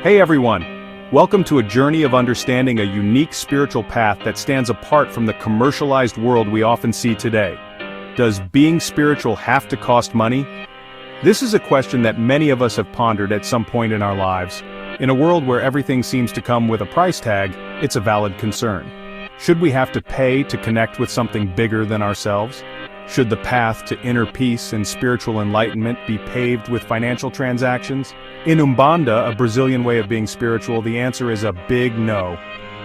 Hey everyone! Welcome to a journey of understanding a unique spiritual path that stands apart from the commercialized world we often see today. Does being spiritual have to cost money? This is a question that many of us have pondered at some point in our lives. In a world where everything seems to come with a price tag, it's a valid concern. Should we have to pay to connect with something bigger than ourselves? Should the path to inner peace and spiritual enlightenment be paved with financial transactions? In Umbanda, a Brazilian way of being spiritual, the answer is a big no.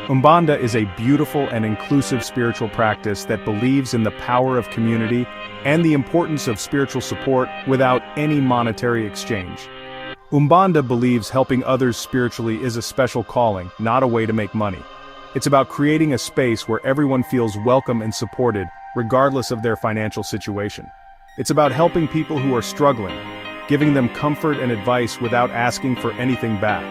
Umbanda is a beautiful and inclusive spiritual practice that believes in the power of community and the importance of spiritual support without any monetary exchange. Umbanda believes helping others spiritually is a special calling, not a way to make money. It's about creating a space where everyone feels welcome and supported, regardless of their financial situation. It's about helping people who are struggling, giving them comfort and advice without asking for anything back.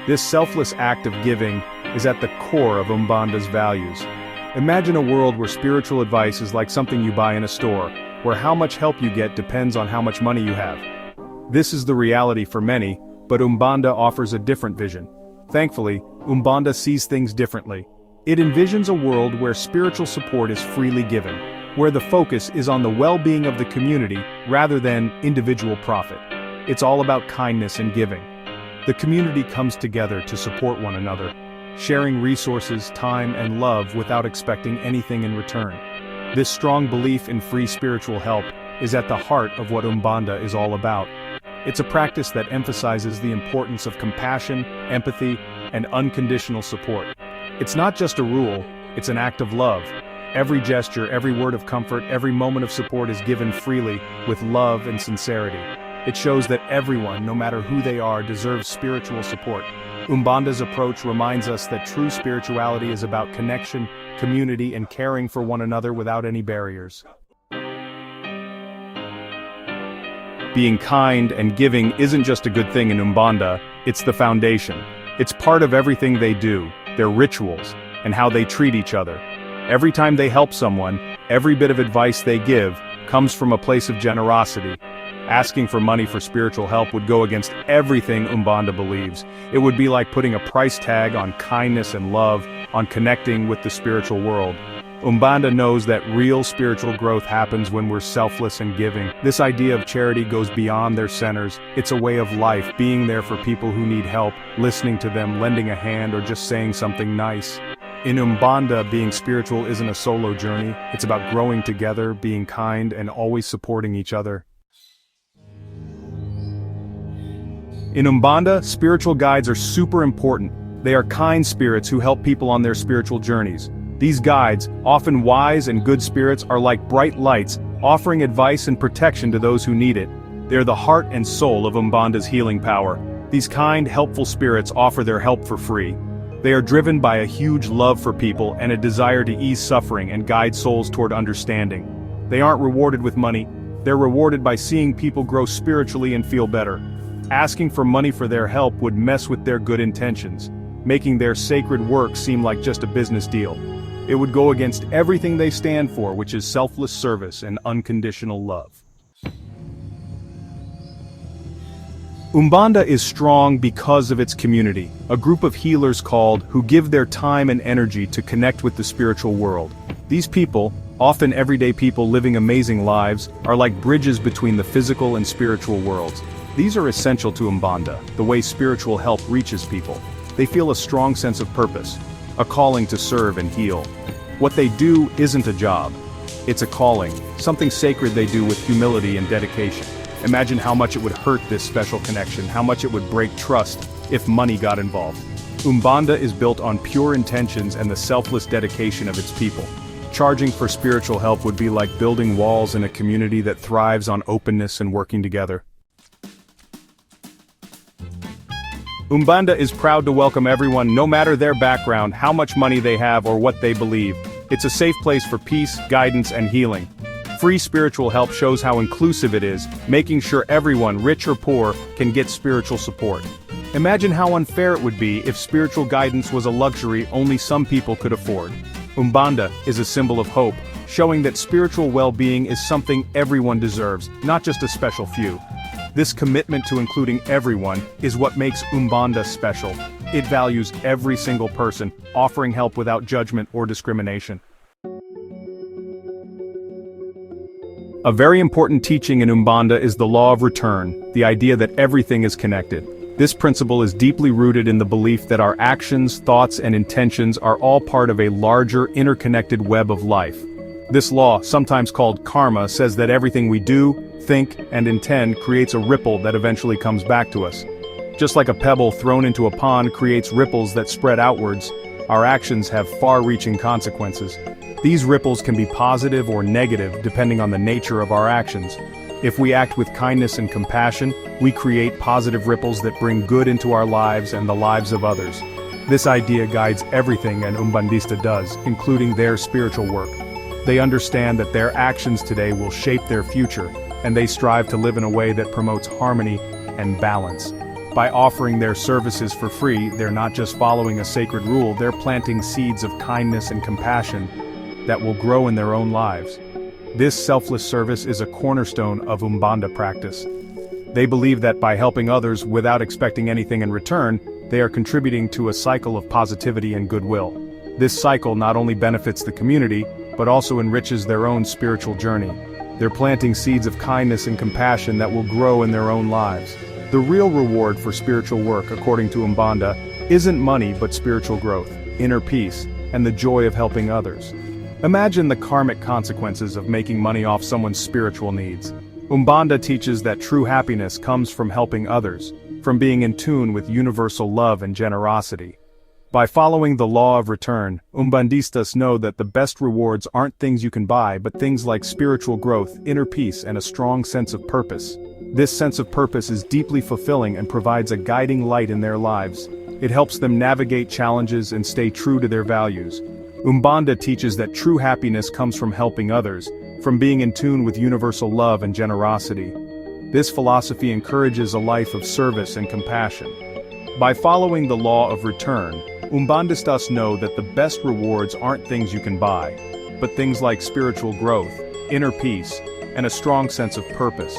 This selfless act of giving is at the core of Umbanda's values. Imagine a world where spiritual advice is like something you buy in a store, where how much help you get depends on how much money you have. This is the reality for many, but Umbanda offers a different vision. Thankfully, Umbanda sees things differently. It envisions a world where spiritual support is freely given, where the focus is on the well-being of the community rather than individual profit. It's all about kindness and giving. The community comes together to support one another, sharing resources, time, and love without expecting anything in return. This strong belief in free spiritual help is at the heart of what Umbanda is all about. It's a practice that emphasizes the importance of compassion, empathy, and unconditional support. It's not just a rule, it's an act of love. Every gesture, every word of comfort, every moment of support is given freely, with love and sincerity. It shows that everyone, no matter who they are, deserves spiritual support. Umbanda's approach reminds us that true spirituality is about connection, community, and caring for one another without any barriers. Being kind and giving isn't just a good thing in Umbanda, it's the foundation. It's part of everything they do, their rituals, and how they treat each other. Every time they help someone, every bit of advice they give comes from a place of generosity. Asking for money for spiritual help would go against everything Umbanda believes. It would be like putting a price tag on kindness and love, on connecting with the spiritual world. Umbanda knows that real spiritual growth happens when we're selfless and giving. This idea of charity goes beyond their centers. It's a way of life, being there for people who need help, listening to them, lending a hand, or just saying something nice. In Umbanda, being spiritual isn't a solo journey. It's about growing together, being kind, and always supporting each other. In Umbanda, spiritual guides are super important. They are kind spirits who help people on their spiritual journeys. These guides, often wise and good spirits, are like bright lights, offering advice and protection to those who need it. They're the heart and soul of Umbanda's healing power. These kind, helpful spirits offer their help for free. They are driven by a huge love for people and a desire to ease suffering and guide souls toward understanding. They aren't rewarded with money, they're rewarded by seeing people grow spiritually and feel better. Asking for money for their help would mess with their good intentions, making their sacred work seem like just a business deal. It would go against everything they stand for, which is selfless service and unconditional love. Umbanda is strong because of its community, a group of healers who give their time and energy to connect with the spiritual world. These people, often everyday people living amazing lives, are like bridges between the physical and spiritual worlds. These are essential to Umbanda, the way spiritual help reaches people. They feel a strong sense of purpose, a calling to serve and heal. What they do isn't a job. It's a calling, something sacred they do with humility and dedication. Imagine how much it would hurt this special connection, how much it would break trust if money got involved. Umbanda is built on pure intentions and the selfless dedication of its people. Charging for spiritual help would be like building walls in a community that thrives on openness and working together. Umbanda is proud to welcome everyone, no matter their background, how much money they have, or what they believe. It's a safe place for peace, guidance, and healing. Free spiritual help shows how inclusive it is, making sure everyone, rich or poor, can get spiritual support. Imagine how unfair it would be if spiritual guidance was a luxury only some people could afford. Umbanda is a symbol of hope, showing that spiritual well-being is something everyone deserves, not just a special few. This commitment to including everyone is what makes Umbanda special. It values every single person, offering help without judgment or discrimination. A very important teaching in Umbanda is the law of return, the idea that everything is connected. This principle is deeply rooted in the belief that our actions, thoughts, and intentions are all part of a larger, interconnected web of life. This law, sometimes called karma, says that everything we do, think, and intend creates a ripple that eventually comes back to us. Just like a pebble thrown into a pond creates ripples that spread outwards, our actions have far-reaching consequences. These ripples can be positive or negative depending on the nature of our actions. If we act with kindness and compassion, we create positive ripples that bring good into our lives and the lives of others. This idea guides everything an Umbandista does, including their spiritual work. They understand that their actions today will shape their future, and they strive to live in a way that promotes harmony and balance. By offering their services for free, they're not just following a sacred rule, they're planting seeds of kindness and compassion that will grow in their own lives. This selfless service is a cornerstone of Umbanda practice. They believe that by helping others without expecting anything in return, they are contributing to a cycle of positivity and goodwill. This cycle not only benefits the community, but also enriches their own spiritual journey. They're planting seeds of kindness and compassion that will grow in their own lives. The real reward for spiritual work, according to Umbanda, isn't money but spiritual growth, inner peace, and the joy of helping others. Imagine the karmic consequences of making money off someone's spiritual needs. Umbanda teaches that true happiness comes from helping others, from being in tune with universal love and generosity. By following the law of return, Umbandistas know that the best rewards aren't things you can buy but things like spiritual growth, inner peace, and a strong sense of purpose. This sense of purpose is deeply fulfilling and provides a guiding light in their lives. It helps them navigate challenges and stay true to their values. Umbanda teaches that true happiness comes from helping others, from being in tune with universal love and generosity. This philosophy encourages a life of service and compassion. By following the law of return, Umbandistas know that the best rewards aren't things you can buy, but things like spiritual growth, inner peace, and a strong sense of purpose.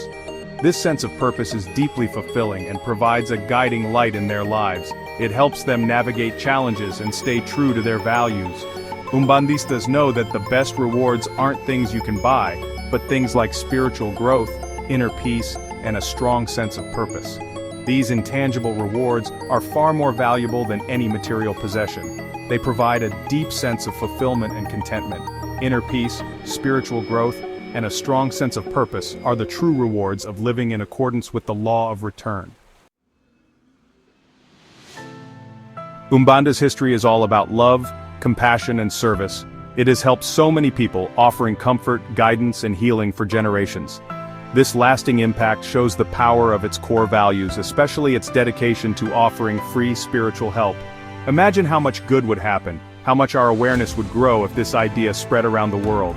This sense of purpose is deeply fulfilling and provides a guiding light in their lives. It helps them navigate challenges and stay true to their values. Umbandistas know that the best rewards aren't things you can buy, but things like spiritual growth, inner peace, and a strong sense of purpose. These intangible rewards are far more valuable than any material possession. They provide a deep sense of fulfillment and contentment. Inner peace, spiritual growth, and a strong sense of purpose are the true rewards of living in accordance with the law of return. Umbanda's history is all about love, compassion, and service. It has helped so many people, offering comfort, guidance, and healing for generations. This lasting impact shows the power of its core values, especially its dedication to offering free spiritual help. Imagine how much good would happen, how much our awareness would grow if this idea spread around the world.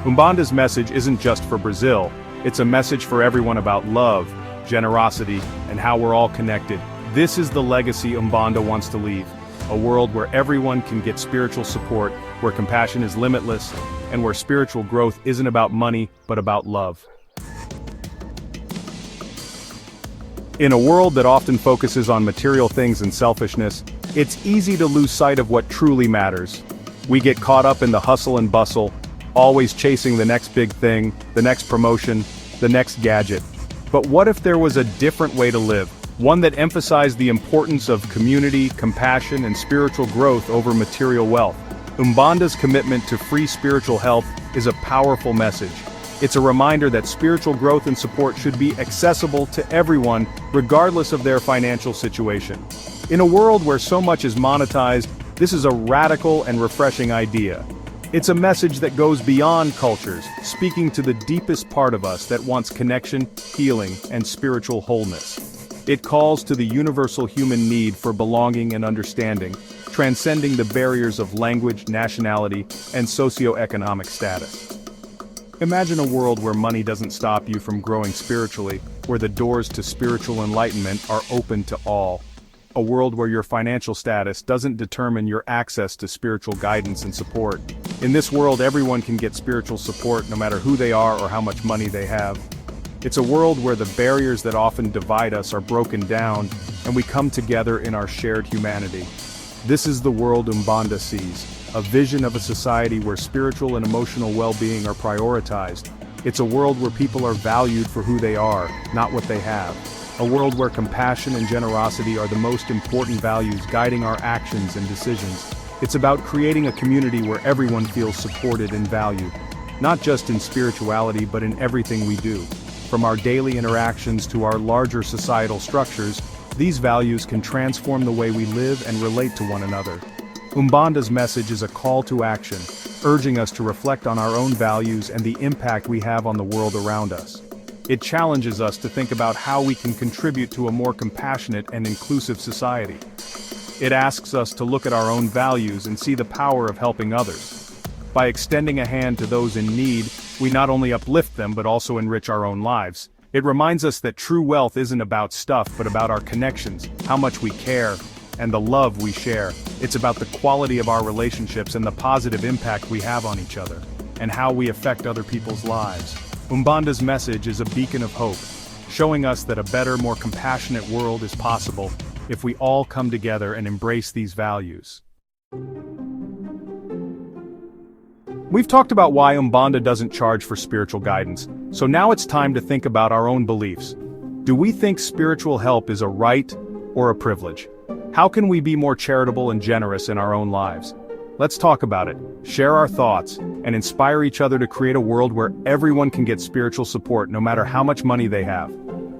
Umbanda's message isn't just for Brazil, it's a message for everyone about love, generosity, and how we're all connected. This is the legacy Umbanda wants to leave. A world where everyone can get spiritual support, where compassion is limitless, and where spiritual growth isn't about money, but about love. In a world that often focuses on material things and selfishness, it's easy to lose sight of what truly matters. We get caught up in the hustle and bustle, always chasing the next big thing, the next promotion, the next gadget. But what if there was a different way to live? One that emphasized the importance of community, compassion, and spiritual growth over material wealth. Umbanda's commitment to free spiritual help is a powerful message. It's a reminder that spiritual growth and support should be accessible to everyone, regardless of their financial situation. In a world where so much is monetized, this is a radical and refreshing idea. It's a message that goes beyond cultures, speaking to the deepest part of us that wants connection, healing, and spiritual wholeness. It calls to the universal human need for belonging and understanding, transcending the barriers of language, nationality, and socioeconomic status. Imagine a world where money doesn't stop you from growing spiritually, where the doors to spiritual enlightenment are open to all. A world where your financial status doesn't determine your access to spiritual guidance and support. In this world, everyone can get spiritual support no matter who they are or how much money they have. It's a world where the barriers that often divide us are broken down, and we come together in our shared humanity. This is the world Umbanda sees, a vision of a society where spiritual and emotional well-being are prioritized. It's a world where people are valued for who they are, not what they have. A world where compassion and generosity are the most important values guiding our actions and decisions. It's about creating a community where everyone feels supported and valued, not just in spirituality but in everything we do. From our daily interactions to our larger societal structures, these values can transform the way we live and relate to one another. Umbanda's message is a call to action, urging us to reflect on our own values and the impact we have on the world around us. It challenges us to think about how we can contribute to a more compassionate and inclusive society. It asks us to look at our own values and see the power of helping others. By extending a hand to those in need, we not only uplift them but also enrich our own lives. It reminds us that true wealth isn't about stuff but about our connections, how much we care, and the love we share. It's about the quality of our relationships and the positive impact we have on each other, and how we affect other people's lives. Umbanda's message is a beacon of hope, showing us that a better, more compassionate world is possible if we all come together and embrace these values. We've talked about why Umbanda doesn't charge for spiritual guidance, so now it's time to think about our own beliefs. Do we think spiritual help is a right or a privilege? How can we be more charitable and generous in our own lives? Let's talk about it, share our thoughts, and inspire each other to create a world where everyone can get spiritual support no matter how much money they have.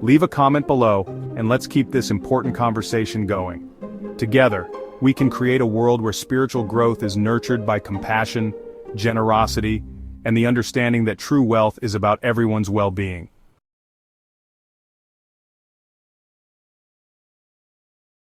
Leave a comment below, and let's keep this important conversation going. Together, we can create a world where spiritual growth is nurtured by compassion, generosity, and the understanding that true wealth is about everyone's well-being.